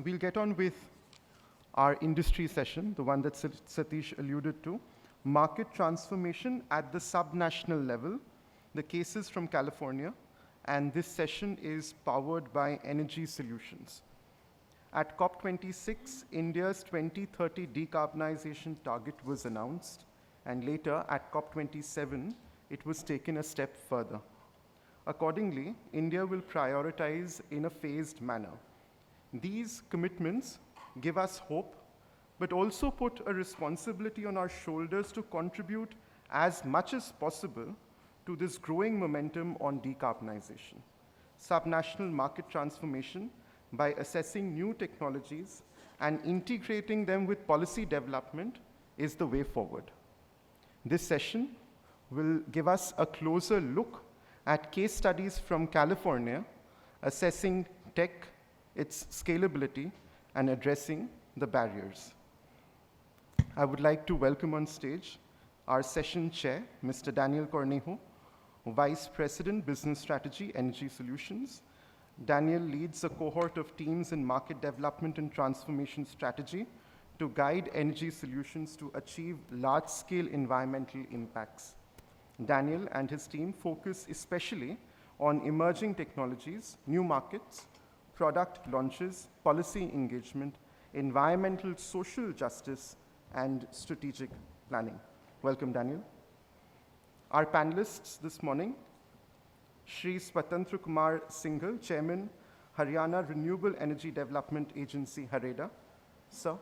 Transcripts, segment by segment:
we'll get on with our industry session, the one that Satish alluded to, market transformation at the subnational level, the cases from California, and this session is powered by Energy Solutions. At COP26, India's 2030 decarbonization target was announced, and later at COP27, it was taken a step further. Accordingly, India will prioritize in a phased manner. These commitments give us hope, but also put a responsibility on our shoulders to contribute as much as possible to this growing momentum on decarbonization. Subnational market transformation by assessing new technologies and integrating them with policy development is the way forward. This session will give us a closer look at case studies from California, assessing tech, its scalability, and addressing the barriers. I would like to welcome on stage our session chair, Mr. Daniel Cornejo, Vice President, Business Strategy, Energy Solutions. Daniel leads a cohort of teams in market development and transformation strategy to guide Energy Solutions to achieve large-scale environmental impacts. Daniel and his team focus especially on emerging technologies, new markets, product launches, policy engagement, environmental social justice, and strategic planning. Welcome, Daniel. Our panelists this morning, Shri Swatantra Kumar Singhal, Chairman, Haryana Renewable Energy Development Agency, HAREDA. Sir.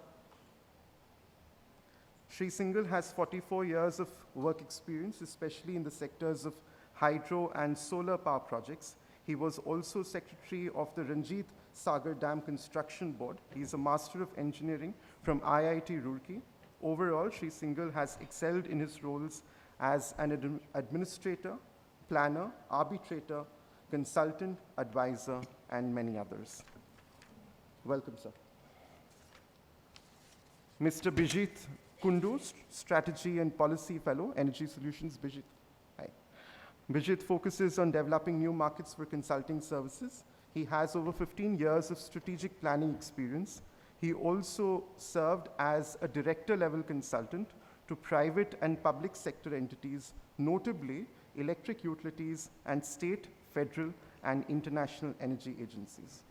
Shri Singhal has 44 years of work experience, especially in the sectors of hydro and solar power projects. He was also Secretary of the Ranjit Sagar Dam Construction Board. He is a Master of Engineering from IIT Roorkee. Overall, Shri Singhal has excelled in his roles as an administrator, planner, arbitrator, consultant, advisor, and many others. Welcome, sir. Mr. Bijit Kundu, Strategy and Policy Fellow, Energy Solutions, Bijit. Hi. Bijit focuses on developing new markets for consulting services. He has over 15 years of strategic planning experience. He also served as a director-level consultant to private and public sector entities, notably electric utilities and state, federal, and international energy agencies.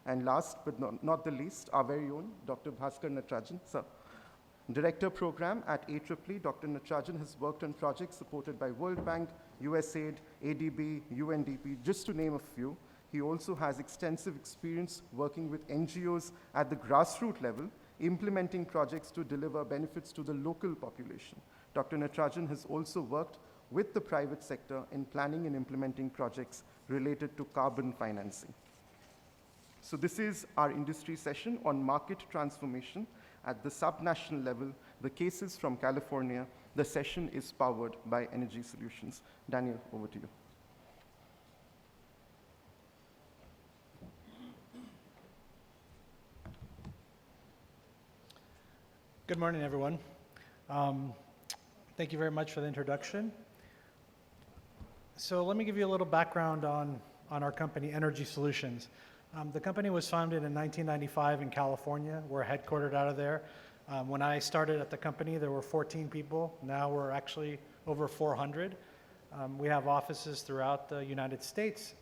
And last but not the least, our very own Dr. Bhaskar Natarajan, sir. Director Program at AAA, Dr. Natarajan has worked on projects supported by World Bank, USAID, ADB, UNDP, just to name a few. He also has extensive experience working with NGOs at the grassroots level, implementing projects to deliver benefits to the local population. Dr. Natarajan has also worked with the private sector in planning and implementing projects related to carbon financing. So this is our industry session on market transformation at the subnational level, the cases from California. The session is powered by Energy Solutions. Daniel, over to you. Good morning, everyone. Thank you very much for the introduction. So let me give you a little background on our company, Energy Solutions. The company was founded in 1995 in California. We're headquartered out of there. When I started at the company, there were 14 people. Now we're actually over 400. We have offices throughout the United States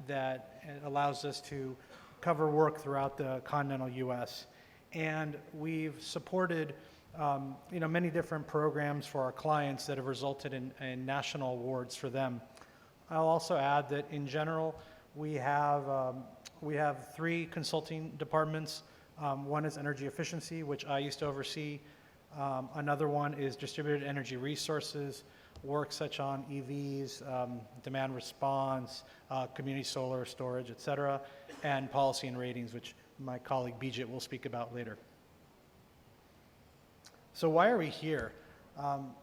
that allows us to cover work throughout the continental US. And we've supported many different programs for our clients that have resulted in national awards for them. I'll also add that in general, we have 3 consulting departments. One is energy efficiency, which I used to oversee. Another one is distributed energy resources, work such on EVs, demand response, community solar storage, et cetera, and policy and ratings, which my colleague Bijit will speak about later. So why are we here?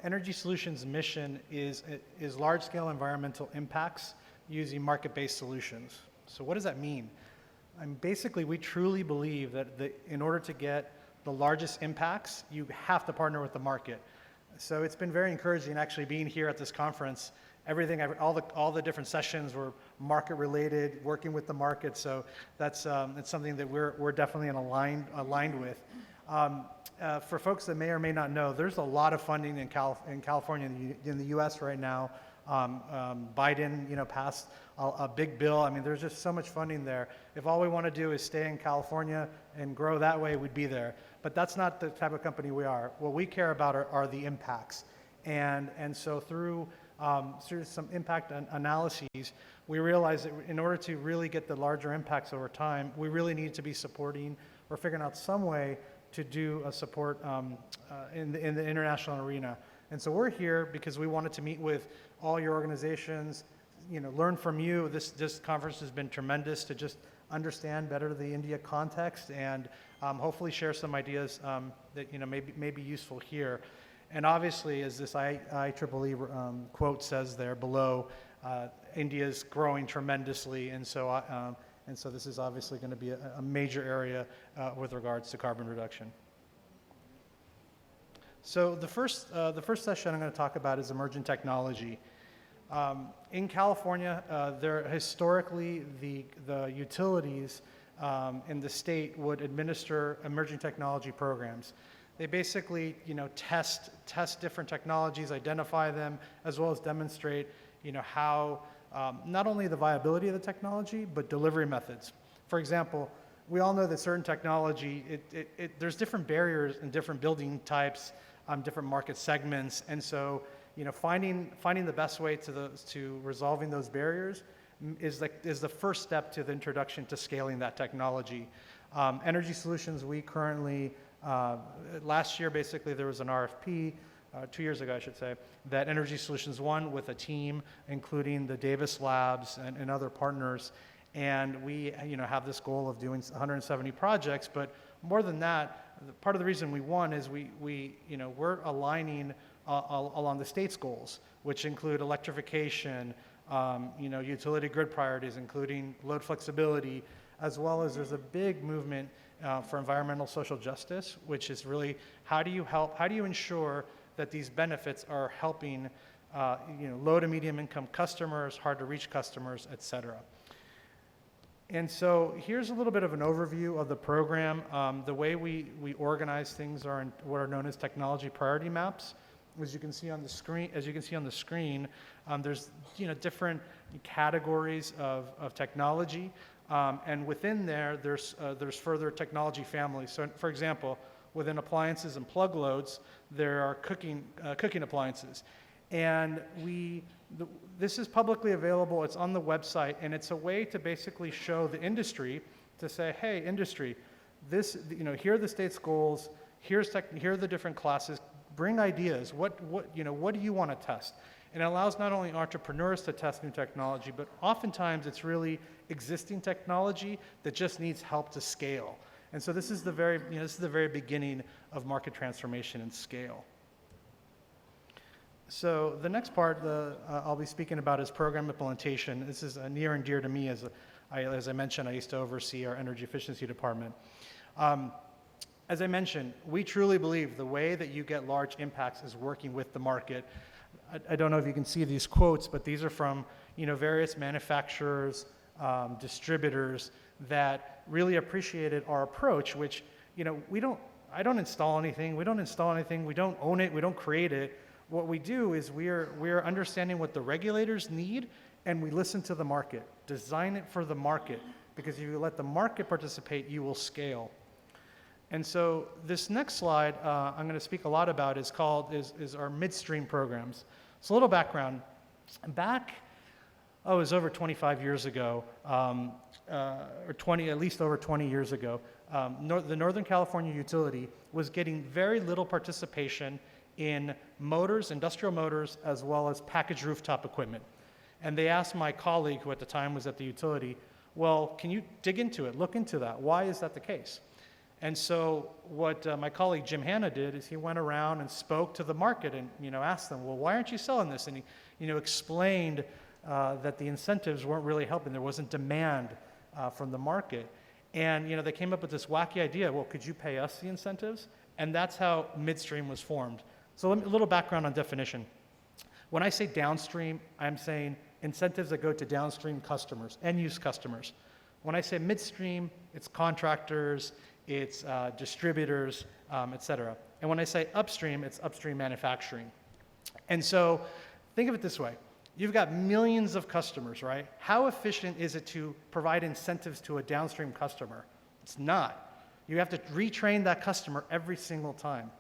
Energy Solutions' mission is large-scale environmental impacts using market-based solutions. So what does that mean? Basically, we truly believe that in order to get the largest impacts, you have to partner with the market. So it's been very encouraging actually being here at this conference all the different sessions were market related, working with the market. So that's it's something that we're definitely aligned with. For folks that may or may not know, there's a lot of funding in California, in the U.S. right now. Biden, passed a big bill. I mean, there's just so much funding there. If all we want to do is stay in California and grow that way, we'd be there. But that's not the type of company we are. What we care about are the impacts. And so through some impact analyses, we realized that in order to really get the larger impacts over time, we really need to be supporting or figuring out some way to do a support in the international arena. And so we're here because we wanted to meet with all your organizations, learn from you. This conference has been tremendous to just understand better the India context and hopefully share some ideas that may be useful here. And obviously, as this IEEE quote says there below, India's growing tremendously, and so this is obviously going to be a major area with regards to carbon reduction. So the first session I'm going to talk about is emerging technology. In California, historically the utilities in the state would administer emerging technology programs. They basically, test different technologies, identify them, as well as demonstrate, how not only the viability of the technology, but delivery methods. For example, we all know that certain technology, there's different barriers in different building types, different market segments, and so, finding the best way to resolving those barriers is the first step to the introduction to scaling that technology. Energy Solutions, we currently, last year basically there was an RFP, 2 years ago I should say, that Energy Solutions won with a team including the Davis Labs and other partners, and we have this goal of doing 170 projects, but more than that, part of the reason we won is we're aligning along the state's goals, which include electrification, utility grid priorities, including load flexibility, as well as there's a big movement for environmental social justice, which is really how do you ensure that these benefits are helping low to medium income customers, hard to reach customers, et cetera. And so here's a little bit of an overview of the program. The way we organize things are in what are known as technology priority maps. As you can see on the screen, there's different categories of technology, and within there's further technology families. So, for example, within appliances and plug loads, there are cooking appliances, and this is publicly available. It's on the website, and it's a way to basically show the industry to say, hey, industry, here are the state's goals. Here are the different classes. Bring ideas. What do you want to test? And it allows not only entrepreneurs to test new technology, but oftentimes it's really existing technology that just needs help to scale. And so this is the very beginning of market transformation and scale. So the next part I'll be speaking about is program implementation. This is near and dear to me as I mentioned, I used to oversee our energy efficiency department. As I mentioned, we truly believe the way that you get large impacts is working with the market. I don't know if you can see these quotes, but these are from various manufacturers, distributors that really appreciated our approach, which I don't install anything, we don't own it, we don't create it. What we do is we're understanding what the regulators need, and we listen to the market, design it for the market, because if you let the market participate, you will scale. And so this next slide I'm going to speak a lot about is our midstream programs. So a little background. Back, it was over 25 years ago, at least over 20 years ago, the Northern California utility was getting very little participation in motors, industrial motors, as well as packaged rooftop equipment. And they asked my colleague, who at the time was at the utility, well, can you dig into it, look into that? Why is that the case? And so what my colleague Jim Hanna did is he went around and spoke to the market and asked them, well, why aren't you selling this? And he explained that the incentives weren't really helping. There wasn't demand from the market. And they came up with this wacky idea, well, could you pay us the incentives? And that's how Midstream was formed. So a little background on definition. When I say downstream, I'm saying incentives that go to downstream customers, end-use customers. When I say midstream, it's contractors, it's distributors, et cetera. And when I say upstream, it's upstream manufacturing. And so think of it this way. You've got millions of customers, right? How efficient is it to provide incentives to a downstream customer? It's not. You have to retrain that customer every single time.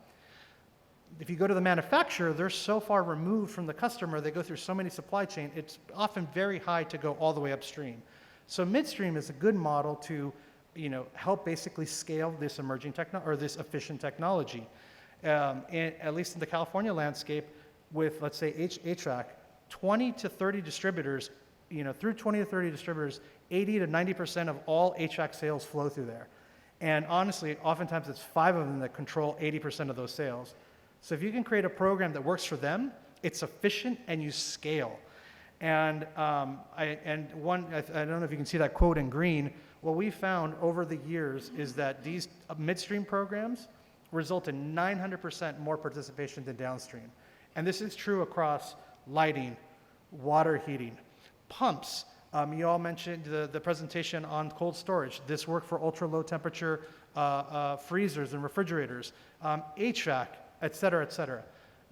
If you go to the manufacturer, they're so far removed from the customer, they go through so many supply chain, it's often very high to go all the way upstream. So midstream is a good model to, help basically scale this emerging or this efficient technology. And at least in the California landscape, with let's say HVAC, 20 to 30 distributors, through 20 to 30 distributors, 80 to 90% of all HVAC sales flow through there. And honestly, oftentimes it's 5 of them that control 80% of those sales. So if you can create a program that works for them, it's efficient and you scale. And I don't know if you can see that quote in green. What we found over the years is that these midstream programs result in 900% more participation than downstream. And this is true across lighting, water heating, pumps. You all mentioned the presentation on cold storage. This worked for ultra low temperature freezers and refrigerators, HVAC, et cetera, et cetera.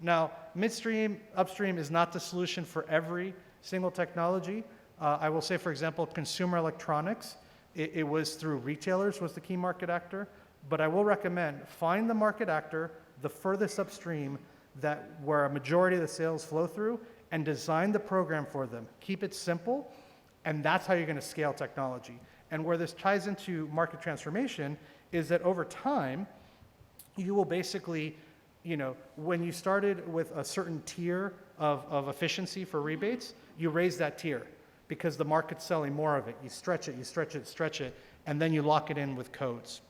Now, midstream, upstream is not the solution for every single technology. I will say, for example, consumer electronics, it was through retailers was the key market actor, but I will recommend find the market actor the furthest upstream where a majority of the sales flow through and design the program for them. Keep it simple, and that's how you're going to scale technology. And where this ties into market transformation is that over time, you will basically, when you started with a certain tier of efficiency for rebates, you raise that tier because the market's selling more of it. You stretch it, you stretch it, stretch it, and then you lock it in with codes.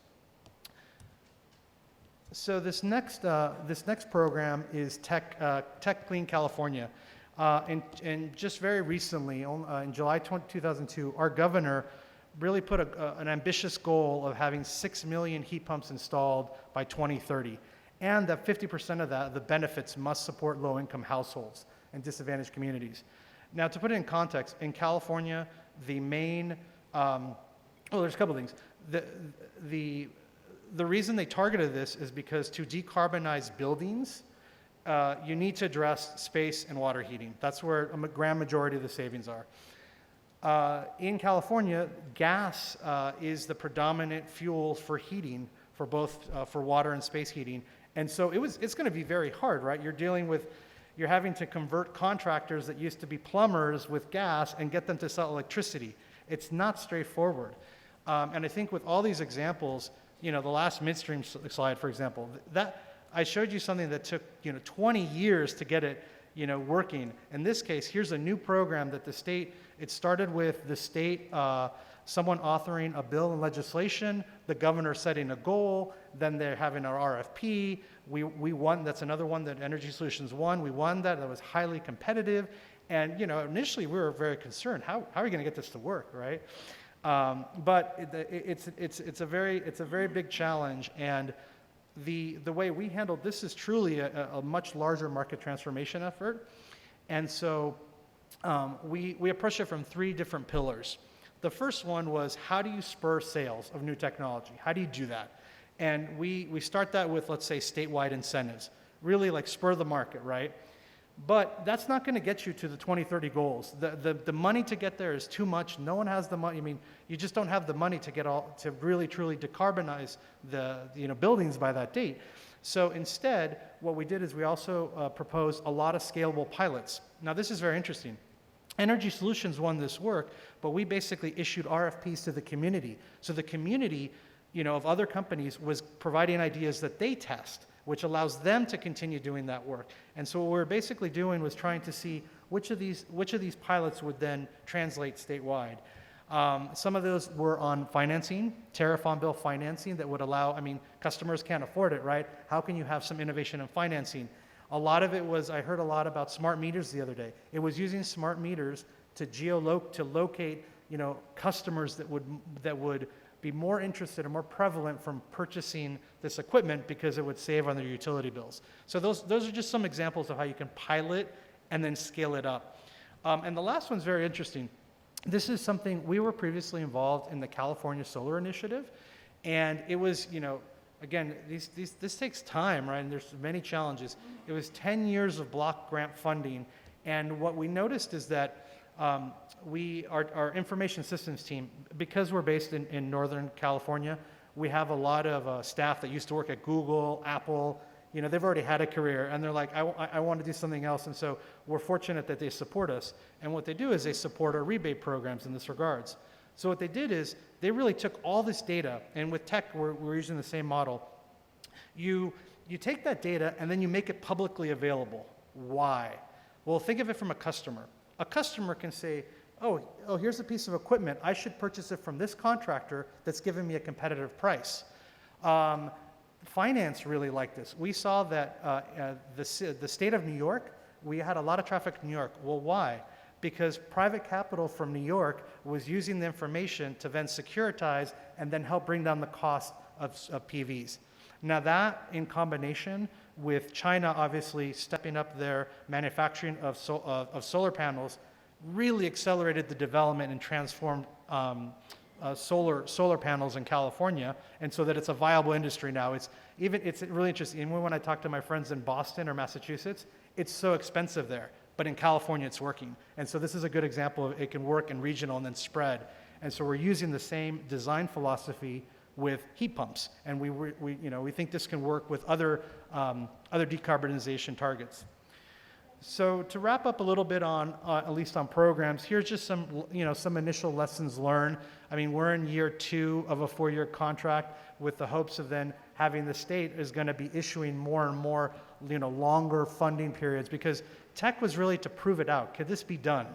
So this next program is Tech Clean California. And just very recently, in July 2002, our governor really put an ambitious goal of having 6 million heat pumps installed by 2030. And that 50% of that, the benefits must support low-income households and disadvantaged communities. Now, to put it in context, in California, the main, there's a couple things. The reason they targeted this is because to decarbonize buildings, you need to address space and water heating. That's where a grand majority of the savings are. In California, gas is the predominant fuel for heating, for both for water and space heating. And so it's going to be very hard, right? You're having to convert contractors that used to be plumbers with gas and get them to sell electricity. It's not straightforward. And I think with all these examples, the last midstream slide, for example, that I showed you something that took 20 years to get it working. In this case, here's a new program that the state, it started with the state, someone authoring a bill and legislation, the governor setting a goal, then they're having our RFP. We won, that's another one that Energy Solutions won. We won that was highly competitive. And initially we were very concerned, how are we going to get this to work, right? But it's a very big challenge, and the way we handled this is truly a much larger market transformation effort, and so we approached it from 3 different pillars. The first one was, how do you spur sales of new technology? How do you do that? And we start that with, let's say, statewide incentives, really like spur the market, right? But that's not going to get you to the 2030 goals. The money to get there is too much. No one has the money. I mean, you just don't have the money to really truly decarbonize the buildings by that date. So instead, what we did is we also proposed a lot of scalable pilots. Now, this is very interesting. Energy Solutions won this work, but we basically issued RFPs to the community. So the community, of other companies was providing ideas that they test, which allows them to continue doing that work. And so what we were basically doing was trying to see which of these pilots would then translate statewide. Some of those were on financing, tariff on bill financing that would allow, customers can't afford it, right? How can you have some innovation in financing? A lot of it was, I heard a lot about smart meters the other day. It was using smart meters to locate, customers that would be more interested and more prevalent from purchasing this equipment because it would save on their utility bills. So those are just some examples of how you can pilot and then scale it up. And the last one's very interesting. This is something, we were previously involved in the California Solar Initiative, and it was, again, this takes time, right? And there's many challenges. It was 10 years of block grant funding, and what we noticed is that our information systems team, because we're based in Northern California, we have a lot of staff that used to work at Google, Apple. They've already had a career, and they're like, I want to do something else. And so we're fortunate that they support us. And what they do is they support our rebate programs in this regards. So what they did is they really took all this data, and with tech, we're using the same model. You take that data, and then you make it publicly available. Why? Well, think of it from a customer. A customer can say, oh, here's a piece of equipment. I should purchase it from this contractor that's giving me a competitive price. Finance really liked this. We saw that the state of New York, we had a lot of traffic in New York. Well, why? Because private capital from New York was using the information to then securitize and then help bring down the cost of PVs. Now that, in combination with China obviously stepping up their manufacturing of solar panels, really accelerated the development and transformed solar panels in California, and so that it's a viable industry now. It's really interesting. Even when I talk to my friends in Boston or Massachusetts, it's so expensive there, but in California it's working. And so this is a good example of it can work in regional and then spread. And so we're using the same design philosophy with heat pumps, and we think this can work with other decarbonization targets. So to wrap up a little bit on, at least on programs, here's just some initial lessons learned. I mean, we're in year 2 of a 4-year contract with the hopes of then having the state is going to be issuing more and more, longer funding periods, because tech was really to prove it out. Could this be done?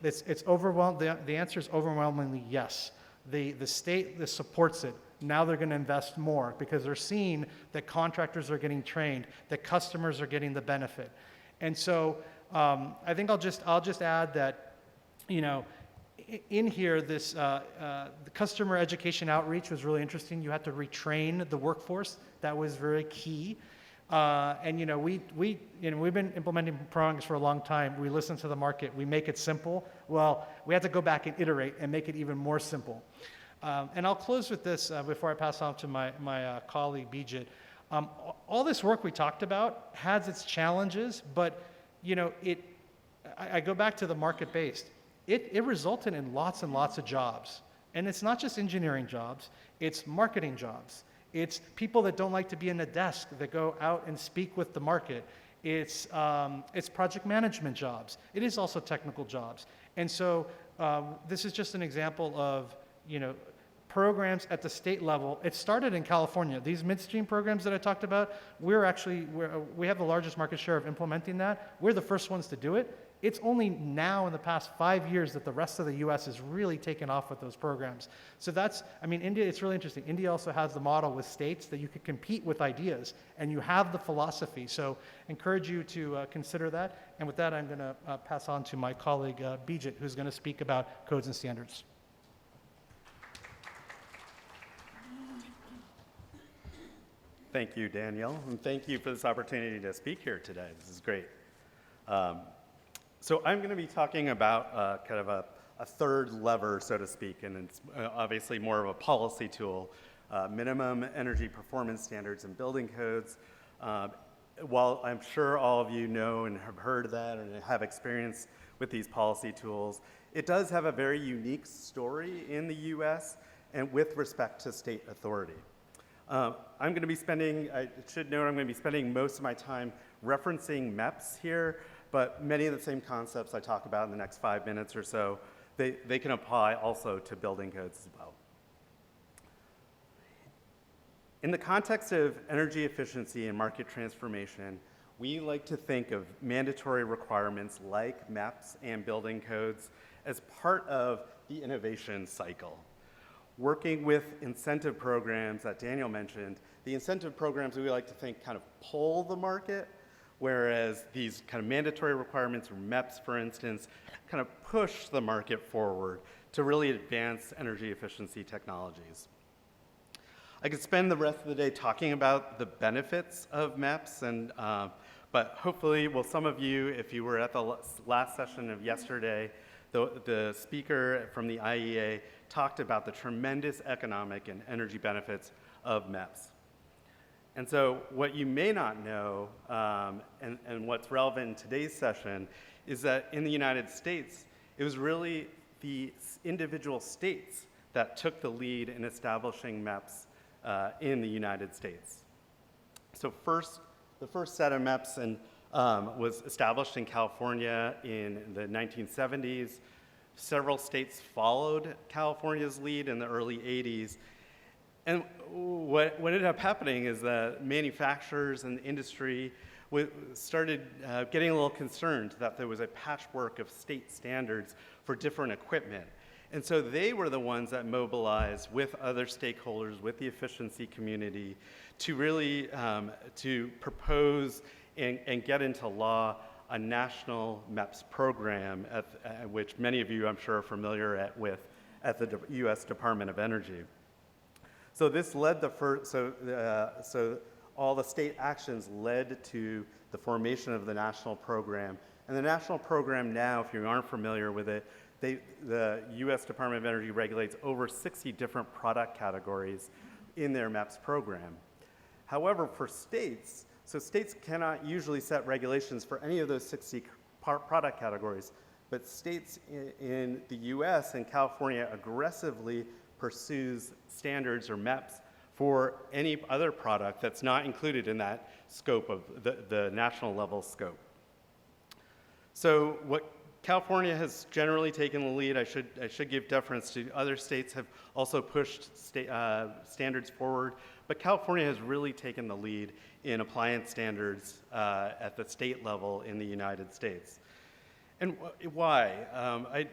It's overwhelmed. The answer is overwhelmingly yes. The state supports it. Now they're going to invest more because they're seeing that contractors are getting trained, that customers are getting the benefit. And so I think I'll just add that, in here, this the customer education outreach was really interesting. You had to retrain the workforce. That was very key. And we've been implementing programs for a long time. We listen to the market. We make it simple. Well, we had to go back and iterate and make it even more simple. And I'll close with this before I pass on to my colleague Bijit. All this work we talked about has its challenges, but I go back to the market-based. It resulted in lots and lots of jobs. And it's not just engineering jobs, it's marketing jobs. It's people that don't like to be in a desk that go out and speak with the market. It's project management jobs. It is also technical jobs. And so this is just an example of, programs at the state level. It started in California. These midstream programs that I talked about, we have the largest market share of implementing that. We're the first ones to do it. It's only now in the past 5 years that the rest of the US has really taken off with those programs. So India, it's really interesting. India also has the model with states that you could compete with ideas, and you have the philosophy. So encourage you to consider that. And with that, I'm gonna pass on to my colleague, Bijit, who's gonna speak about codes and standards. Thank you, Daniel, and thank you for this opportunity to speak here today. This is great. So I'm going to be talking about kind of a third lever, so to speak, and it's obviously more of a policy tool, minimum energy performance standards and building codes. While I'm sure all of you know and have heard that and have experience with these policy tools, it does have a very unique story in the US and with respect to state authority. I should note I'm going to be spending most of my time referencing MEPS here, but many of the same concepts I talk about in the next 5 minutes or so, they can apply also to building codes as well. In the context of energy efficiency and market transformation, we like to think of mandatory requirements like MEPS and building codes as part of the innovation cycle. Working with incentive programs that Daniel mentioned, the incentive programs we like to think kind of pull the market, whereas these kind of mandatory requirements or MEPS, for instance, kind of push the market forward to really advance energy efficiency technologies. I could spend the rest of the day talking about the benefits of MEPS, But hopefully, well, some of you, if you were at the last session of yesterday, the speaker from the IEA talked about the tremendous economic and energy benefits of MEPS. And so what you may not know, and what's relevant in today's session, is that in the United States, it was really the individual states that took the lead in establishing MEPS in the United States. So the first set of MEPS was established in California in the 1970s. Several states followed California's lead in the early 80s. And what ended up happening is that manufacturers and the industry started getting a little concerned that there was a patchwork of state standards for different equipment. And so they were the ones that mobilized with other stakeholders, with the efficiency community, to really to propose and get into law a national MEPS program, which many of you, I'm sure, are familiar with at the U.S. Department of Energy. So this led so all the state actions led to the formation of the national program. And the national program now, if you aren't familiar with it, the U.S. Department of Energy regulates over 60 different product categories in their MEPS program. However, for states, so states cannot usually set regulations for any of those 60 product categories, but states in the U.S. and California aggressively pursues standards or MEPS for any other product that's not included in that scope of the national level scope. So what California has generally taken the lead. I should give deference to other states have also pushed standards forward, but California has really taken the lead in appliance standards at the state level in the United States. And why?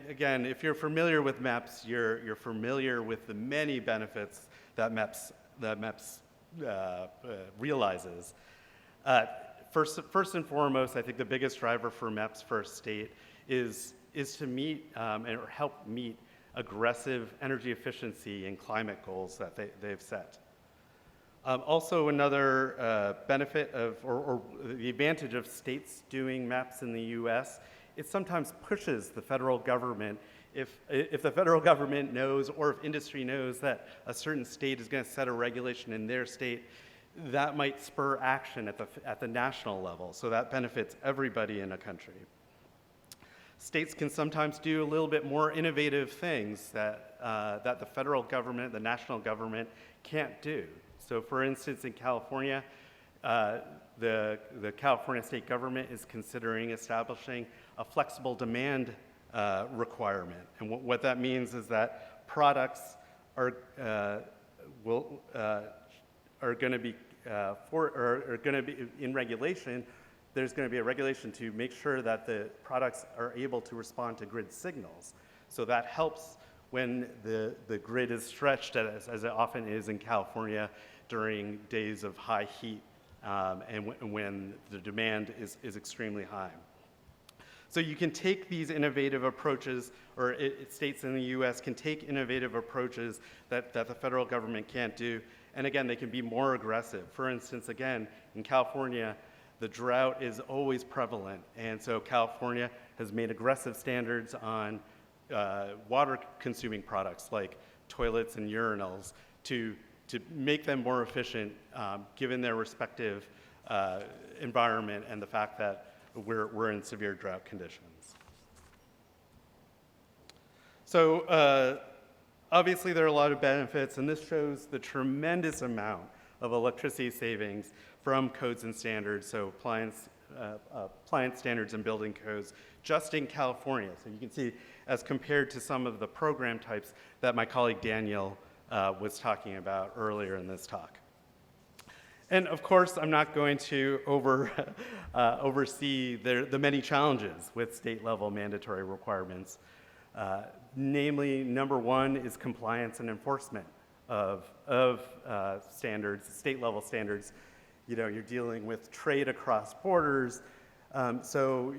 Again, if you're familiar with MEPS, you're familiar with the many benefits that MEPS realizes. First and foremost, I think the biggest driver for MEPS for a state is to meet or help meet aggressive energy efficiency and climate goals that they've set. Also, another benefit or the advantage of states doing MEPS in the U.S., it sometimes pushes the federal government. If the federal government knows or if industry knows that a certain state is going to set a regulation in their state, that might spur action at the national level. So that benefits everybody in a country. States can sometimes do a little bit more innovative things that the federal government, the national government, can't do. So for instance, in California, the California state government is considering establishing a flexible demand requirement. And what that means is that products are going to be in regulation. There's going to be a regulation to make sure that the products are able to respond to grid signals. So that helps when the grid is stretched, as it often is in California during days of high heat and when the demand is extremely high. So you can take these innovative approaches, or states in the US can take innovative approaches that the federal government can't do, and again, they can be more aggressive. For instance, again, in California, the drought is always prevalent, and so California has made aggressive standards on water-consuming products like toilets and urinals to make them more efficient given their respective environment and the fact that we're in severe drought conditions. So obviously there are a lot of benefits, and this shows the tremendous amount of electricity savings from codes and standards, so appliance standards and building codes, just in California. So you can see, as compared to some of the program types that my colleague Daniel was talking about earlier in this talk. And of course, I'm not going to oversee the many challenges with state-level mandatory requirements. Namely, number one is compliance and enforcement of standards, state-level standards. You know, you're dealing with trade across borders, so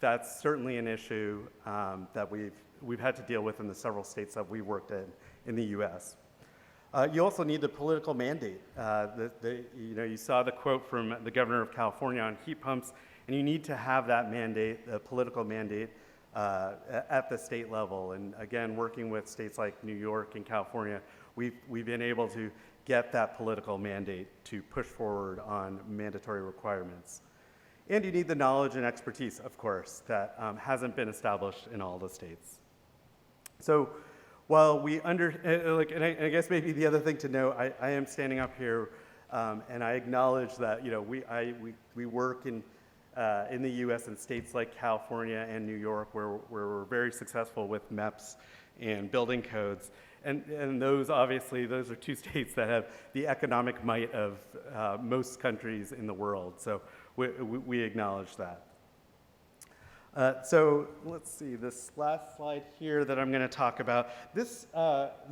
that's certainly an issue that we've had to deal with in the several states that we worked in the U.S. You also need the political mandate. You saw the quote from the governor of California on heat pumps, and you need to have that mandate, the political mandate, at the state level. And again, working with states like New York and California, we've been able to get that political mandate to push forward on mandatory requirements. And you need the knowledge and expertise, of course, that hasn't been established in all the states. So while and I guess maybe the other thing to note, I am standing up here and I acknowledge that we work in the U.S. and states like California and New York where we're very successful with MEPS and building codes. And those are two states that have the economic might of most countries in the world. So we acknowledge that. So let's see, this last slide here that I'm going to talk about. This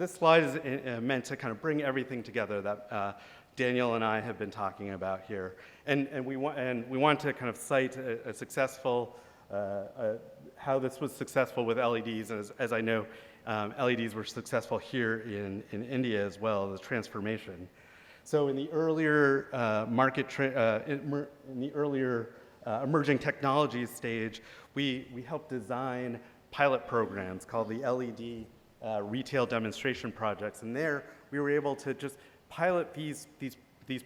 slide is meant to kind of bring everything together that Daniel and I have been talking about here. And we want to kind of cite a successful, how this was successful with LEDs. As I know, LEDs were successful here in India as well, the transformation. So in the earlier emerging technologies stage, we helped design pilot programs called the LED retail demonstration projects. And there we were able to just pilot these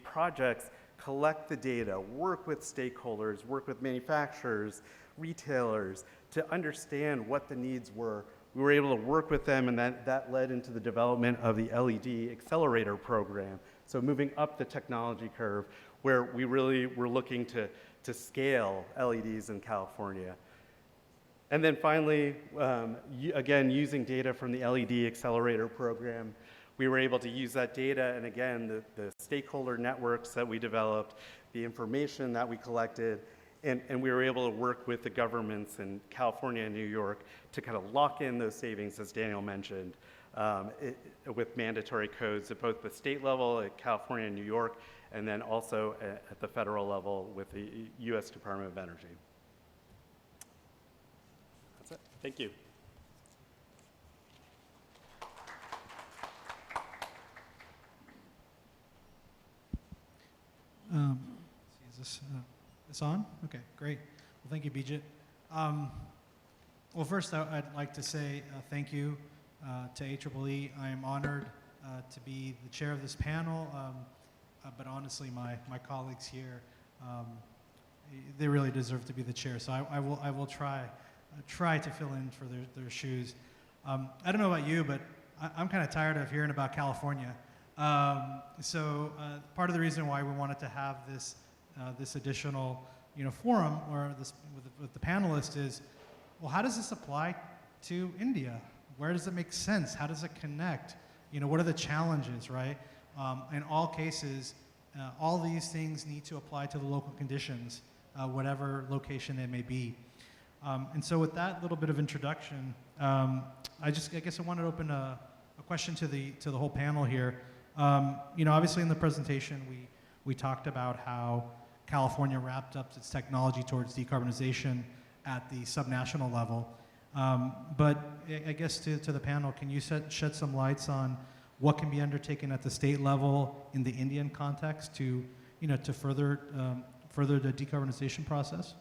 projects, collect the data, work with stakeholders, work with manufacturers, retailers to understand what the needs were. We were able to work with them, and that led into the development of the LED Accelerator program. So moving up the technology curve, where we really were looking to scale LEDs in California. And then finally, again, using data from the LED Accelerator program, we were able to use that data, and again, the stakeholder networks that we developed, the information that we collected, and we were able to work with the governments in California and New York to kind of lock in those savings, as Daniel mentioned, with mandatory codes at both the state level at California and New York, and then also at the federal level with the U.S. Department of Energy. That's it. Thank you. Is this on? Okay, great. Well, thank you, Bijit. Well, first, I'd like to say thank you to AEEE. I am honored to be the chair of this panel, but honestly, my colleagues here, they really deserve to be the chair. So I will try to fill in for their shoes. I don't know about you, but I'm kind of tired of hearing about California. So part of the reason why we wanted to have this additional forum or this with the panelists is, well, how does this apply to India? Where does it make sense? How does it connect? What are the challenges, right? In all cases, all these things need to apply to the local conditions, whatever location it may be. And so with that little bit of introduction, I guess I wanted to open a question to the whole panel here. Obviously in the presentation, we talked about how California wrapped up its technology towards decarbonization at the subnational level. But I guess to the panel, can you shed some lights on what can be undertaken at the state level in the Indian context to further the decarbonization process?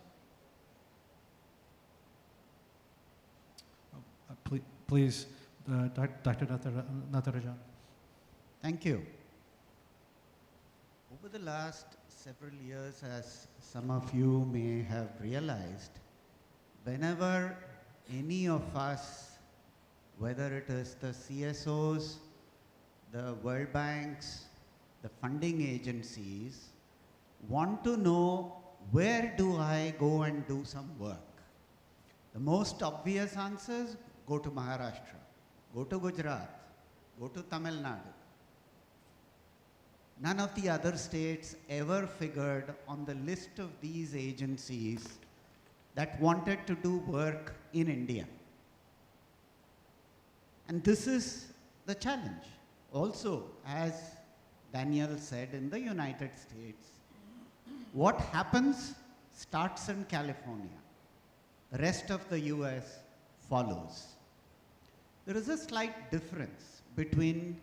Please, Dr. Natarajan. Thank you. Over the last several years, as some of you may have realized, whenever any of us, whether it is the CSOs, the World Banks, the funding agencies, want to know where do I go and do some work. The most obvious answers: go to Maharashtra, go to Gujarat, go to Tamil Nadu. None of the other states ever figured on the list of these agencies that wanted to do work in India. And this is the challenge. Also, as Daniel said, in the United States, what happens starts in California. The rest of the US follows. There is a slight difference between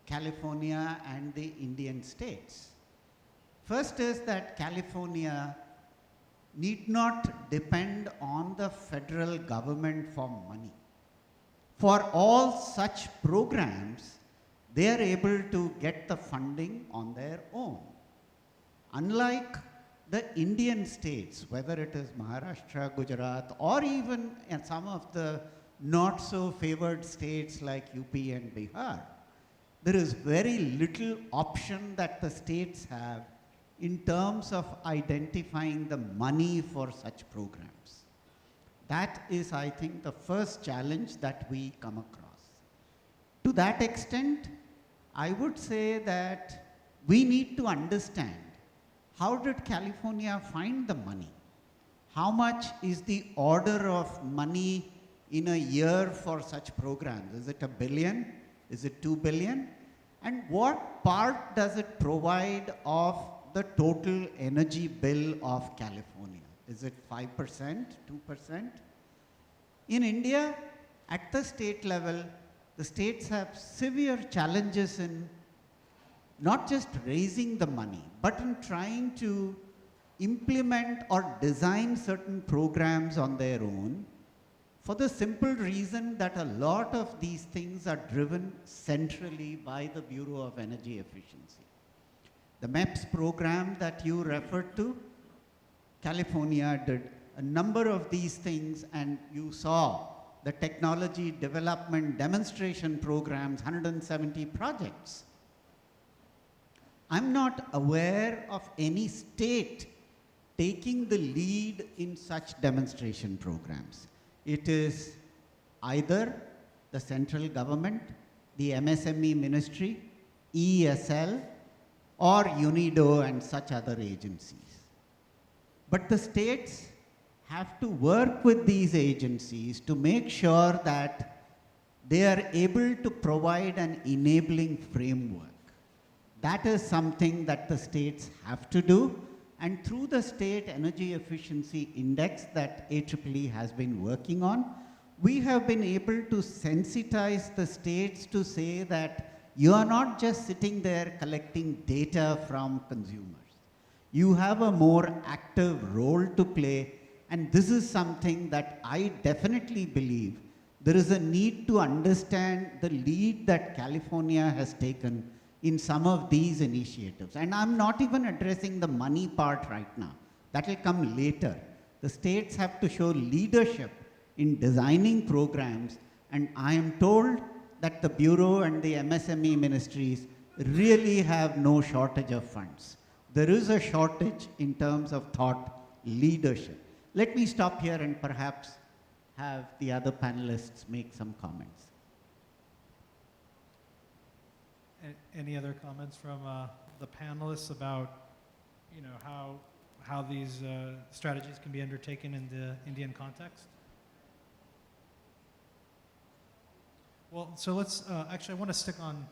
California and the Indian states. First is that California need not depend on the federal government for money. For all such programs, they are able to get the funding on their own. Unlike the Indian states, whether it is Maharashtra, Gujarat, or even in some of the not so favored states like UP and Bihar, there is very little option that the states have in terms of identifying the money for such programs. That is, I think, the first challenge that we come across. To that extent, I would say that we need to understand, how did California find the money? How much is the order of money in a year for such programs? Is it $1 billion? Is it $2 billion? And what part does it provide of the total energy bill of California? Is it 5%, 2%? In India, at the state level, the states have severe challenges in not just raising the money, but in trying to implement or design certain programs on their own, for the simple reason that a lot of these things are driven centrally by the Bureau of Energy Efficiency. The MEPS program that you referred to, California did a number of these things, and you saw the technology development demonstration programs, 170 projects. I'm not aware of any state taking the lead in such demonstration programs. It is either the central government, the MSME ministry, ESL, or UNIDO and such other agencies. But the states have to work with these agencies to make sure that they are able to provide an enabling framework. That is something that the states have to do, and through the State Energy Efficiency Index that AEEE has been working on, we have been able to sensitize the states to say that you are not just sitting there collecting data from consumers. You have a more active role to play, and this is something that I definitely believe there is a need to understand the lead that California has taken in some of these initiatives. And I'm not even addressing the money part right now. That will come later. The states have to show leadership in designing programs, and I am told that the Bureau and the MSME ministries really have no shortage of funds. There is a shortage in terms of thought leadership. Let me stop here and perhaps have the other panelists make some comments. Any other comments from the panelists about, you know, how these strategies can be undertaken in the Indian context? Well, so let's actually, I want to stick on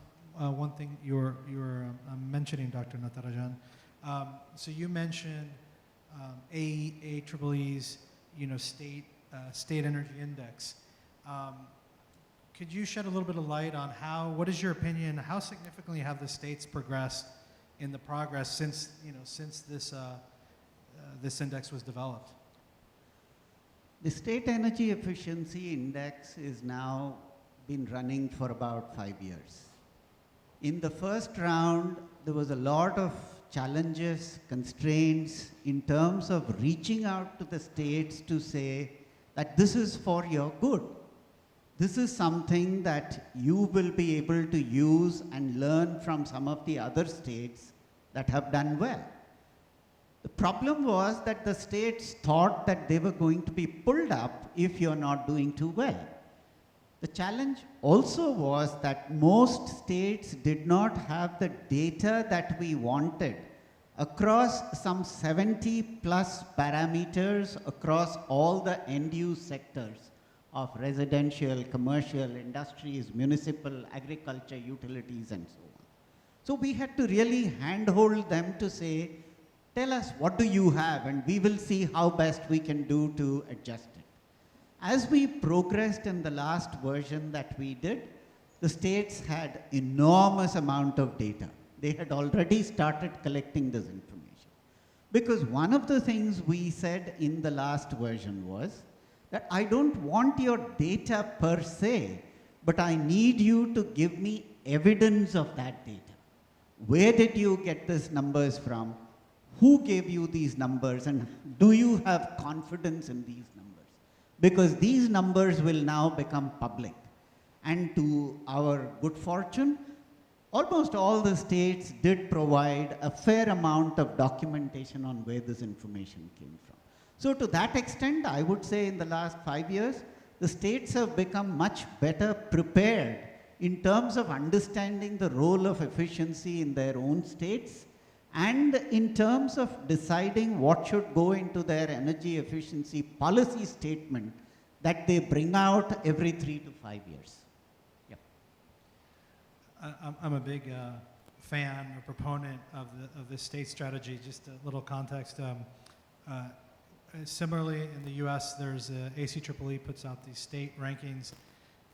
one thing you were mentioning, Dr. Natarajan. So you mentioned AEE's, you know, state energy index. Could you shed a little bit of light on what is your opinion, how significantly have the states progressed in the progress since, you know, since this index was developed? The State Energy Efficiency Index is now been running for about 5 years. In the first round, there was a lot of challenges, constraints in terms of reaching out to the states to say that this is for your good. This is something that you will be able to use and learn from some of the other states that have done well. The problem was that the states thought that they were going to be pulled up if you're not doing too well. The challenge also was that most states did not have the data that we wanted across some 70 plus parameters across all the end-use sectors of residential, commercial, industries, municipal, agriculture, utilities, and so on. So we had to really handhold them to say, tell us what do you have, and we will see how best we can do to adjust it. As we progressed in the last version that we did, the states had enormous amount of data. They had already started collecting this information. Because one of the things we said in the last version was that I don't want your data per se, but I need you to give me evidence of that data. Where did you get these numbers from? Who gave you these numbers? And do you have confidence in these numbers? Because these numbers will now become public. And to our good fortune, almost all the states did provide a fair amount of documentation on where this information came from. So to that extent, I would say in the last 5 years, the states have become much better prepared in terms of understanding the role of efficiency in their own states and in terms of deciding what should go into their energy efficiency policy statement that they bring out every 3 to 5 years. I'm a big fan or proponent of this state strategy. Just a little context. Similarly, in the U.S., there's ACEEE puts out these state rankings.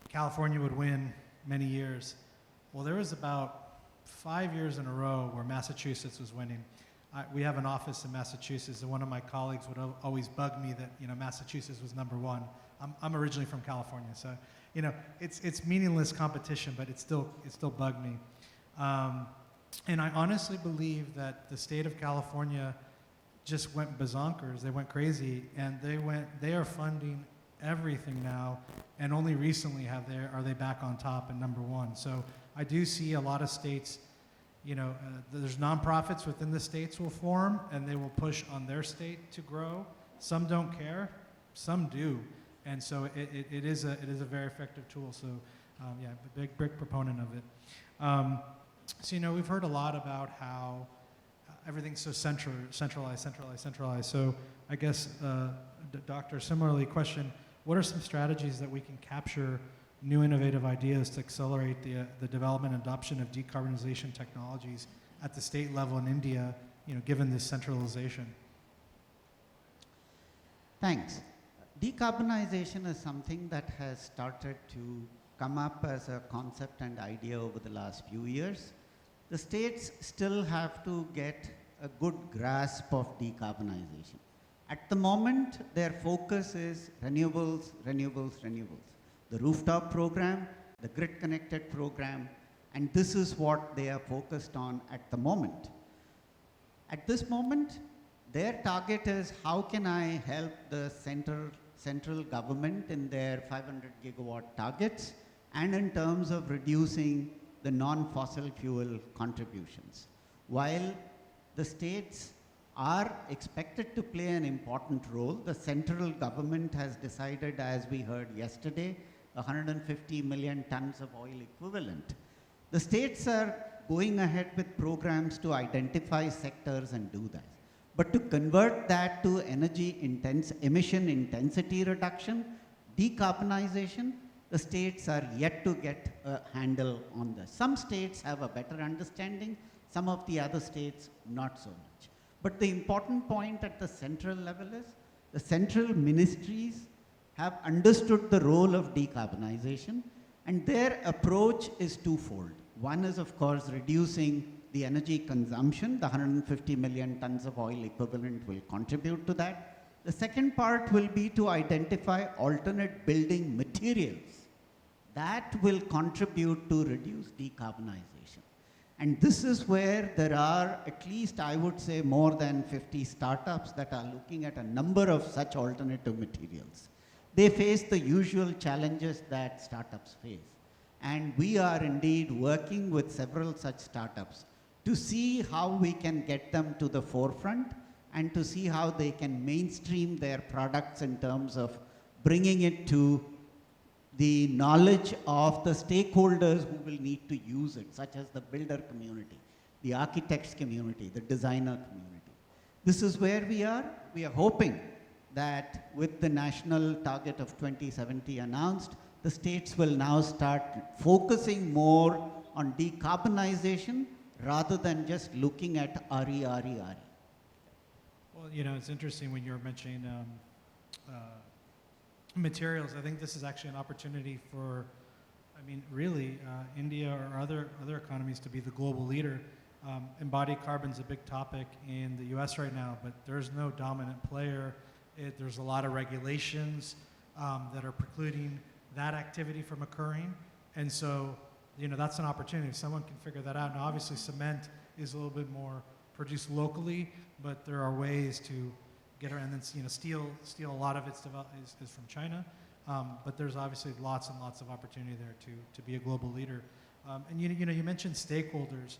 California would win many years. Well, there was about 5 years in a row where Massachusetts was winning. We have an office in Massachusetts, and one of my colleagues would always bug me that Massachusetts was #1. I'm originally from California, so it's meaningless competition, but it still bugged me. And I honestly believe that the state of California just went bazonkers. They went crazy, and they are funding everything now, and only recently are they back on top and #1. So I do see a lot of states. There's nonprofits within the states will form, and they will push on their state to grow. Some don't care, some do. And so it is a very effective tool. So yeah, a big proponent of it. So we've heard a lot about how everything's so centralized. So I guess, Doctor, similarly question, what are some strategies that we can capture new innovative ideas to accelerate the development and adoption of decarbonization technologies at the state level in India, given this centralization? Thanks. Decarbonization is something that has started to come up as a concept and idea over the last few years. The states still have to get a good grasp of decarbonization. At the moment, their focus is renewables. The rooftop program, the grid connected program, and this is what they are focused on at the moment. At this moment, their target is how can I help the central government in their 500 gigawatt targets and in terms of reducing the non-fossil fuel contributions. While the states are expected to play an important role, the central government has decided, as we heard yesterday, 150 million tons of oil equivalent. The states are going ahead with programs to identify sectors and do that. But to convert that to emission intensity reduction, decarbonization, the states are yet to get a handle on this. Some states have a better understanding, some of the other states not so much. But the important point at the central level is the central ministries have understood the role of decarbonization, and their approach is twofold. One is, of course, reducing the energy consumption. The 150 million tons of oil equivalent will contribute to that. The second part will be to identify alternate building materials that will contribute to reduce decarbonization. And this is where there are at least, I would say, more than 50 startups that are looking at a number of such alternative materials. They face the usual challenges that startups face. And we are indeed working with several such startups to see how we can get them to the forefront and to see how they can mainstream their products in terms of bringing it to the knowledge of the stakeholders who will need to use it, such as the builder community, the architects community, the designer community. This is where we are. We are hoping that with the national target of 2070 announced, the states will now start focusing more on decarbonization rather than just looking at RE. Well, it's interesting when you're mentioning materials. I think this is actually an opportunity for I mean, really, India or other economies to be the global leader. Embodied carbon's a big topic in the U.S. right now, but there's no dominant player. There's a lot of regulations that are precluding that activity from occurring, and so that's an opportunity. If someone can figure that out. Now, obviously, cement is a little bit more produced locally, but there are ways to get around. And then steel, a lot of it's is from China. But there's obviously lots and lots of opportunity there to be a global leader. And you mentioned stakeholders.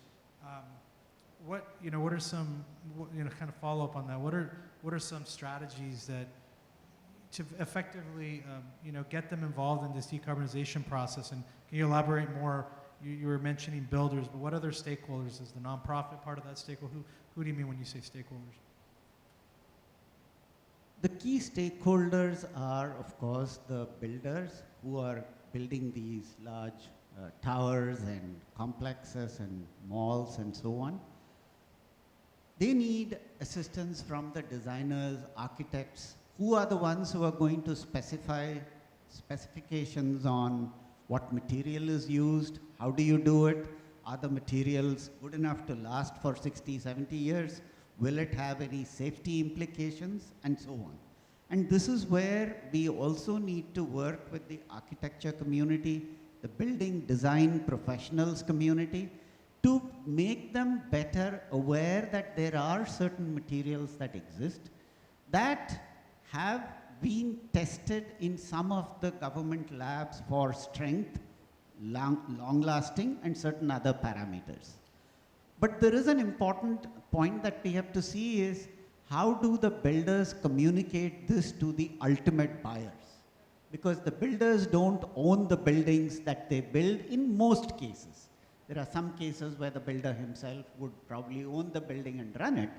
What are some kind of follow up on that? What are some strategies that to effectively get them involved in this decarbonization process? And can you elaborate more? You were mentioning builders, but what other stakeholders? Is the nonprofit part of that stakeholder? Who do you mean when you say stakeholders? The key stakeholders are, of course, the builders who are building these large towers and complexes and malls and so on. They need assistance from the designers, architects, who are the ones who are going to specify specifications on what material is used, how do you do it, are the materials good enough to last for 60, 70 years, will it have any safety implications, and so on. And this is where we also need to work with the architecture community, the building design professionals community, to make them better aware that there are certain materials that exist that have been tested in some of the government labs for strength, long lasting, and certain other parameters. But there is an important point that we have to see is how do the builders communicate this to the ultimate buyers? Because the builders don't own the buildings that they build in most cases. There are some cases where the builder himself would probably own the building and run it.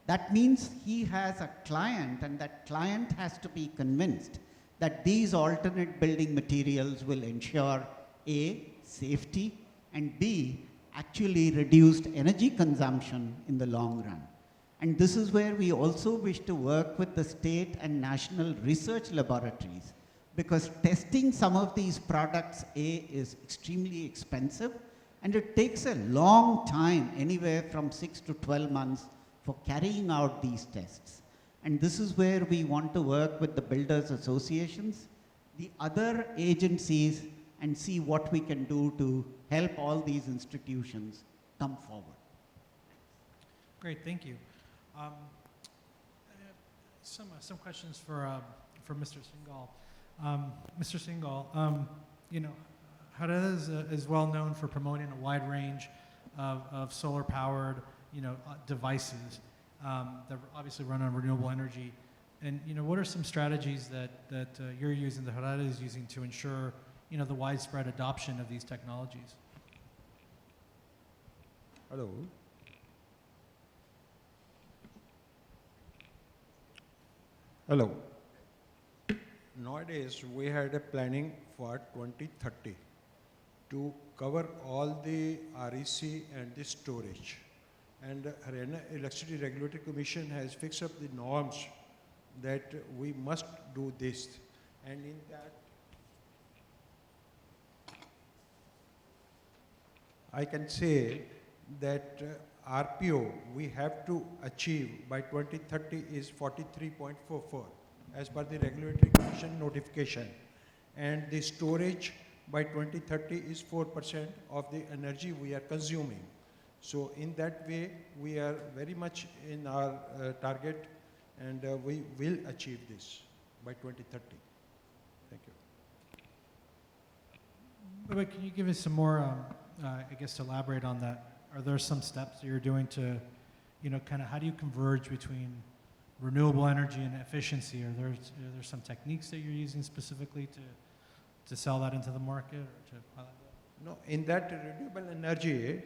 That means he has a client, and that client has to be convinced that these alternate building materials will ensure A, safety, and B, actually reduced energy consumption in the long run. And this is where we also wish to work with the state and national research laboratories, because testing some of these products, A, is extremely expensive, and it takes a long time, anywhere from 6 to 12 months, for carrying out these tests. And this is where we want to work with the builders associations, the other agencies, and see what we can do to help all these institutions come forward. Great, thank you. Some questions for Mr. Singhal. Mr. Singhal, Harada is well known for promoting a wide range of solar-powered devices that obviously run on renewable energy. And what are some strategies that you're using, that Harada is using, to ensure the widespread adoption of these technologies? Hello. Hello. Nowadays, we had a planning for 2030 to cover all the REC and the storage. And Haryana Electricity Regulatory Commission has fixed up the norms that we must do this. And in that, I can say that RPO we have to achieve by 2030 is 43.44 as per the Regulatory Commission notification. And the storage by 2030 is 4% of the energy we are consuming. So in that way, we are very much in our target, and we will achieve this by 2030. Thank you. But can you give us some more, to elaborate on that? Are there some steps that you're doing to, kind of how do you converge between renewable energy and efficiency? Are there some techniques that you're using specifically to sell that into the market, or to highlight that? No, in that renewable energy,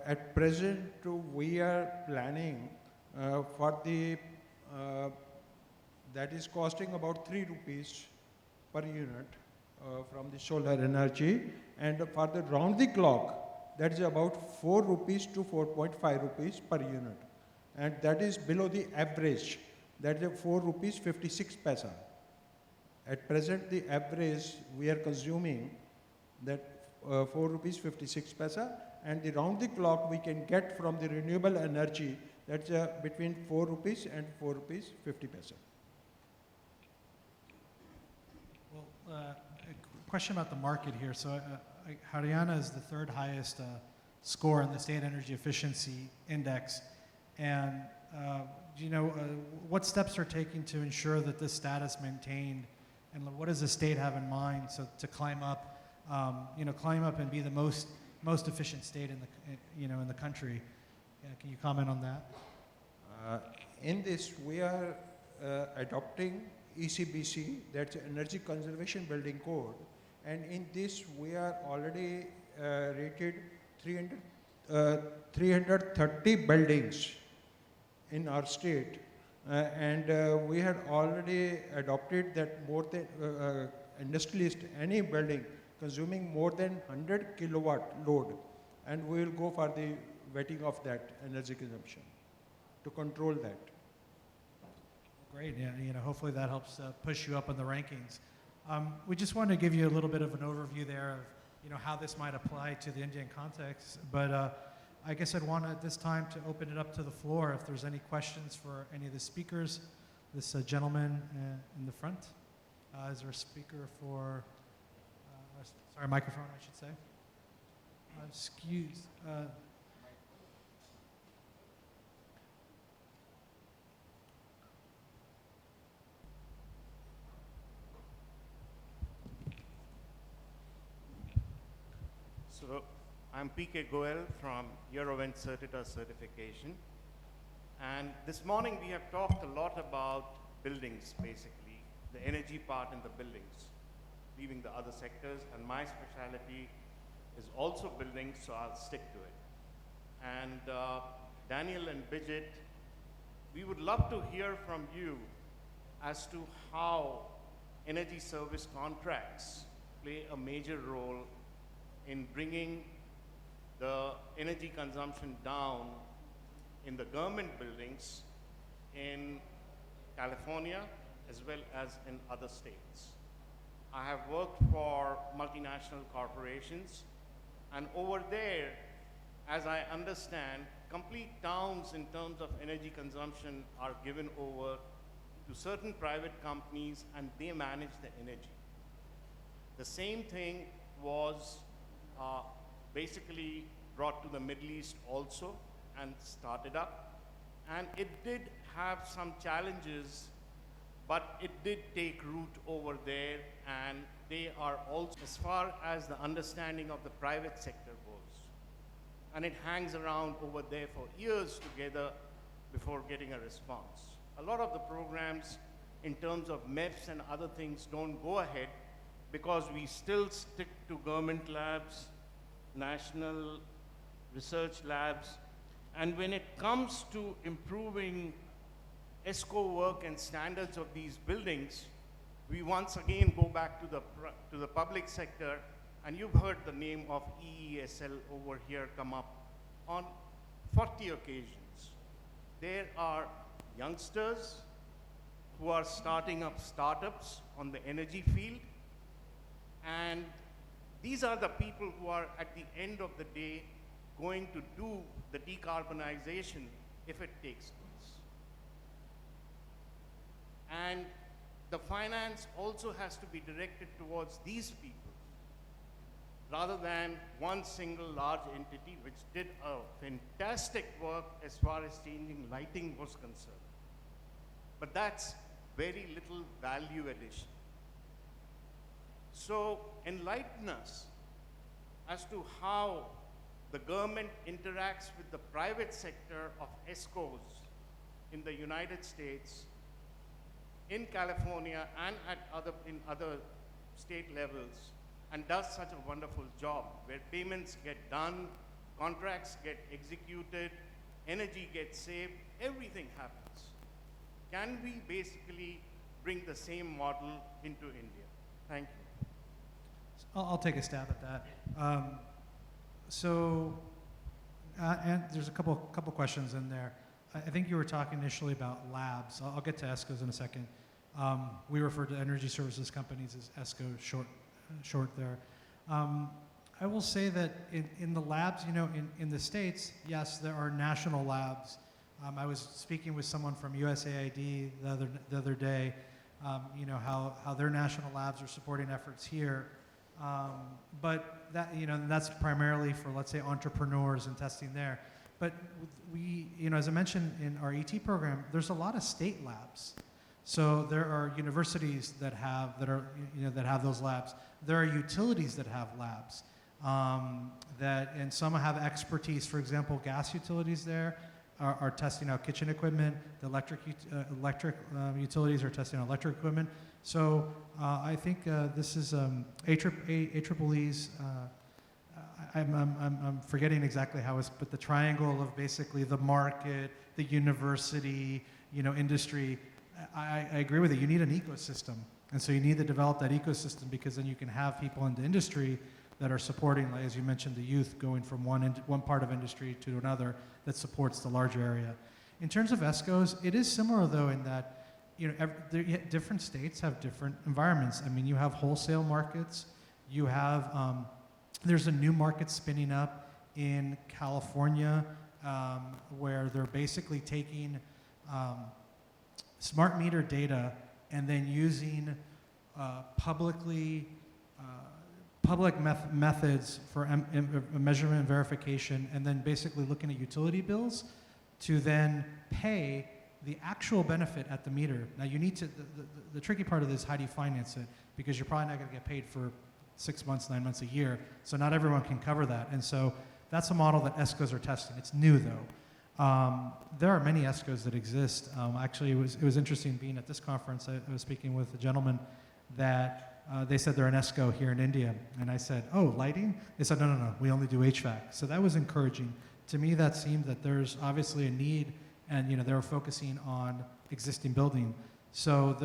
at present we are planning for the, that is costing about 3 rupees per unit from the solar energy, and for the round the clock, that is about 4 rupees to 4.5 rupees per unit. And that is below the average, that is 4 rupees 56 paisa. At present, the average we are consuming that 4 rupees 56 paisa, and the round the clock we can get from the renewable energy, that's between 4 rupees and 4 rupees 50 paisa. Well, a question about the market here. So Haryana is the third highest score in the State Energy Efficiency Index. And do you know what steps are taken to ensure that this status maintained? And what does the state have in mind to climb up, climb up and be the most efficient state in the, in the country? Can you comment on that? In this, we are adopting ECBC, that's Energy Conservation Building Code, and in this we are already rated 330 buildings in our state, and we had already adopted that more than industrialist, any building consuming more than 100 kilowatt load, and we will go for the vetting of that energy consumption to control that. Great, yeah, hopefully that helps push you up in the rankings. We just wanted to give you a little bit of an overview there of, how this might apply to the Indian context. But I guess I'd want at this time to open it up to the floor if there's any questions for any of the speakers. This gentleman in the front. Is there a speaker for, microphone, I should say. Excuse. So I'm PK Goel from Eurovent Certita Certification. And this morning we have talked a lot about buildings, basically, the energy part in the buildings, leaving the other sectors. And my specialty is also buildings, so I'll stick to it. And Daniel and Bijit, we would love to hear from you as to how energy service contracts play a major role in bringing the energy consumption down in the government buildings in California as well as in other states. I have worked for multinational corporations, and over there, as I understand, complete towns in terms of energy consumption are given over to certain private companies, and they manage the energy. The same thing was basically brought to the Middle East also and started up. And it did have some challenges, but it did take root over there, and they are also, as far as the understanding of the private sector goes. And it hangs around over there for years together before getting a response. A lot of the programs in terms of MEPS and other things don't go ahead because we still stick to government labs, national research labs, and when it comes to improving ESCO work and standards of these buildings, we once again go back to the public sector, and you've heard the name of EESL over here come up on 40 occasions. There are youngsters who are starting up startups on the energy field, and these are the people who are at the end of the day going to do the decarbonization if it takes place. And the finance also has to be directed towards these people rather than one single large entity which did a fantastic work as far as changing lighting was concerned. But that's very little value addition. So enlighten us as to how the government interacts with the private sector of ESCOs in the United States, in California, and in other state levels, and does such a wonderful job where payments get done, contracts get executed, energy gets saved, everything happens. Can we basically bring the same model into India? Thank you. I'll take a stab at that. And there's a couple questions in there. I think you were talking initially about labs. I'll get to ESCOs in a second. We refer to energy services companies as ESCO short there. I will say that in the labs, you know, in the States, yes, there are national labs. I was speaking with someone from USAID the other day, you know, how their national labs are supporting efforts here. But that, you know, that's primarily for, let's say, entrepreneurs and testing there. But we, you know, as I mentioned in our ET program, there's a lot of state labs. So there are universities that have those labs. There are utilities that have labs, and some have expertise. For example, gas utilities there are testing out kitchen equipment. The electric utilities are testing out electric equipment. So I think this is AEE's. I'm forgetting exactly how it's, but the triangle of basically the market, the university, you know, industry. I agree with it. You need an ecosystem, and so you need to develop that ecosystem, because then you can have people in the industry that are supporting, like, as you mentioned, the youth going from one part of industry to another that supports the larger area. In terms of ESCOs, it is similar though in that, you know, different states have different environments. I mean, you have wholesale markets. You have there's a new market spinning up in California where they're basically taking smart meter data and then using public methods for measurement and verification, and then basically looking at utility bills to then pay the actual benefit at the meter. Now you need to, the tricky part of this is how do you finance it? Because you're probably not going to get paid for 6 months, 9 months, a year. So not everyone can cover that. And so that's a model that ESCOs are testing. It's new though. There are many ESCOs that exist. Actually, it was interesting being at this conference. I was speaking with a gentleman that they said they're an ESCO here in India. And I said, oh, lighting? They said, no, we only do HVAC. So that was encouraging. To me, that seemed that there's obviously a need, and you know, they were focusing on existing building. So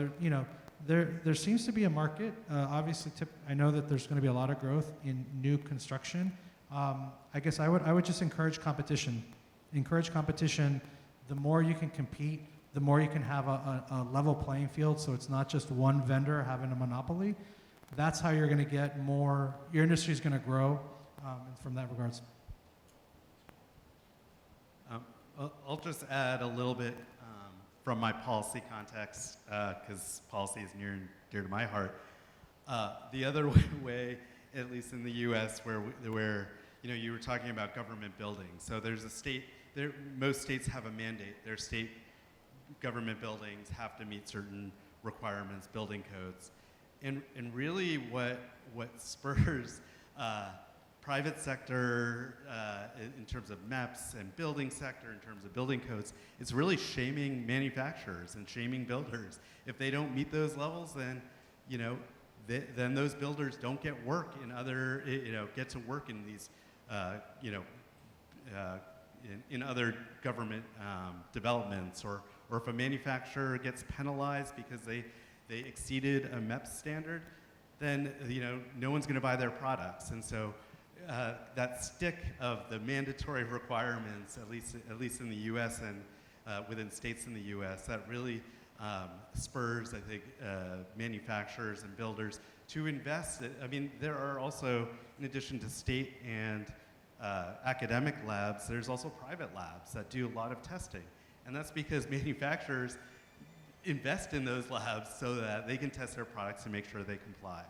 there seems to be a market. Obviously, I know that there's going to be a lot of growth in new construction. I guess I would just encourage competition. Encourage competition. The more you can compete, the more you can have a level playing field, so it's not just one vendor having a monopoly. That's how you're going to get more, your industry is going to grow from that regards. I'll just add a little bit from my policy context, because policy is near and dear to my heart. The other way, at least in the U.S., where you know, you were talking about government buildings. So there's a state. Most states have a mandate. Their state government buildings have to meet certain requirements, building codes, and really what spurs private sector in terms of MEPs and building sector in terms of building codes, it's really shaming manufacturers and shaming builders. If they don't meet those levels, then you know, then those builders don't get work in other, you know, get to work in these, you know, in other government developments, or if a manufacturer gets penalized because they exceeded a MEP standard, then you know, no one's going to buy their products. And so that stick of the mandatory requirements, at least in the U.S. and within states in the U.S., that really spurs, I think, manufacturers and builders to invest. I mean, there are also, in addition to state and academic labs, there's also private labs that do a lot of testing. And that's because manufacturers invest in those labs so that they can test their products and make sure they comply.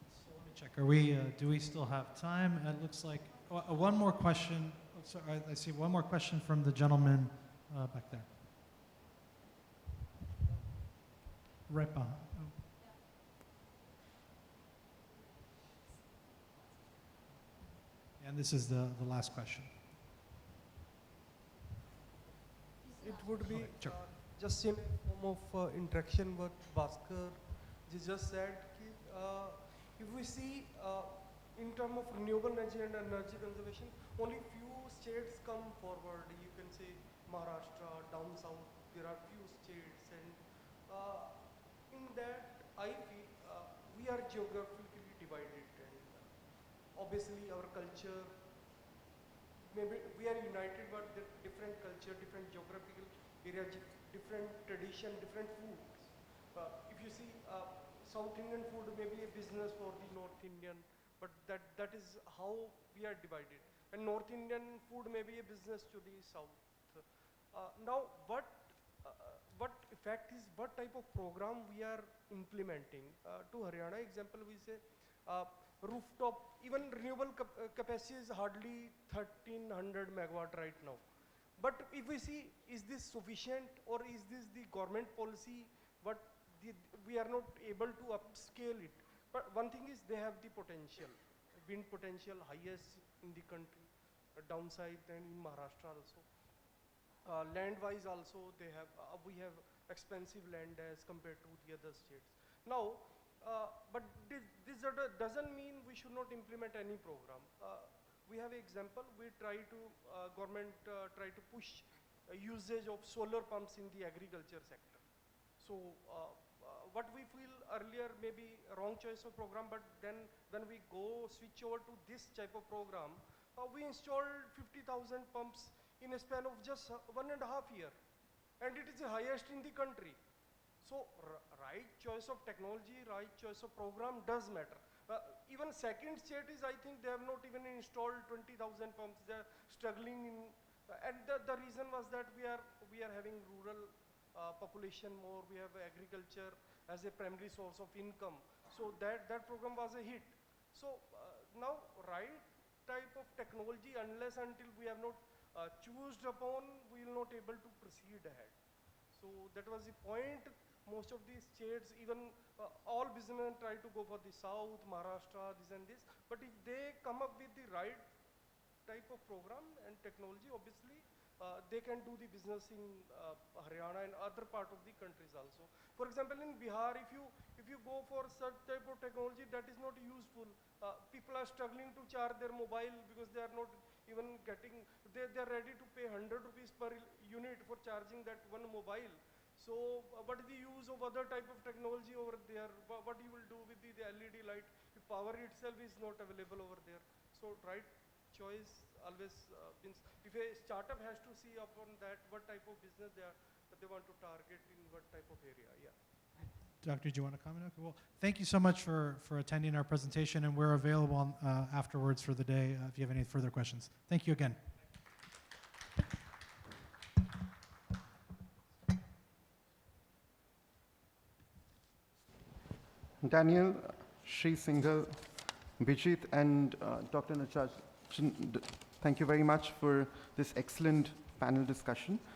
So let me check. Are we? Do we still have time? It looks like one more question. Oh, sorry, I see one more question from the gentleman back there. Right behind. Oh. And this is the last question. It would be Okay, sure. just in form of interaction what Bhaskar just said. If we see in terms of renewable energy and energy conservation, only few states come forward. You can say Maharashtra, down south, there are few states, and in that I feel we are geographically divided, and obviously our culture, maybe we are united, but different culture, different geographical area, different tradition, different foods. If you see South Indian food may be a business for the North Indian, but that is how we are divided. And North Indian food may be a business to the South. Now, what effect is, what type of program we are implementing? To Haryana example, we say rooftop, even renewable capacity is hardly 1300 megawatt right now. But if we see, is this sufficient or is this the government policy? We are not able to upscale it. But one thing is they have the potential, wind potential highest in the country, downside than in Maharashtra also. Land-wise also, we have expensive land as compared to the other states. Now, but this doesn't mean we should not implement any program. We have an example. We try to government try to push usage of solar pumps in the agriculture sector. So what we feel earlier may be wrong choice of program, but then when we go switch over to this type of program, we installed 50,000 pumps in a span of just 1.5 years, and it is the highest in the country. So right choice of technology, right choice of program does matter. Even second state is, I think they have not even installed 20,000 pumps. They are struggling in, and the reason was that we are having rural population more. We have agriculture as a primary source of income. So that program was a hit. So now right type of technology, unless until we have not chosen upon, we will not able to proceed ahead. So that was the point. Most of these states, even all businessmen try to go for the South, Maharashtra, this and this. But if they come up with the right type of program and technology, obviously they can do the business in Haryana and other part of the countries also. For example, in Bihar, if you go for such type of technology, that is not useful. People are struggling to charge their mobile because they are not even getting, they are ready to pay 100 rupees per unit for charging that one mobile. So what is the use of other type of technology over there? What you will do with the LED light if power itself is not available over there? So right choice always means, if a startup has to see upon that what type of business they want to target in what type of area. Yeah. Doctor, do you want to comment? Okay, well, thank you so much for attending our presentation, and we're available afterwards for the day if you have any further questions. Thank you again. Daniel, Sri Singhal, Bijit, and Dr. Nacharjan, thank you very much for this excellent panel discussion.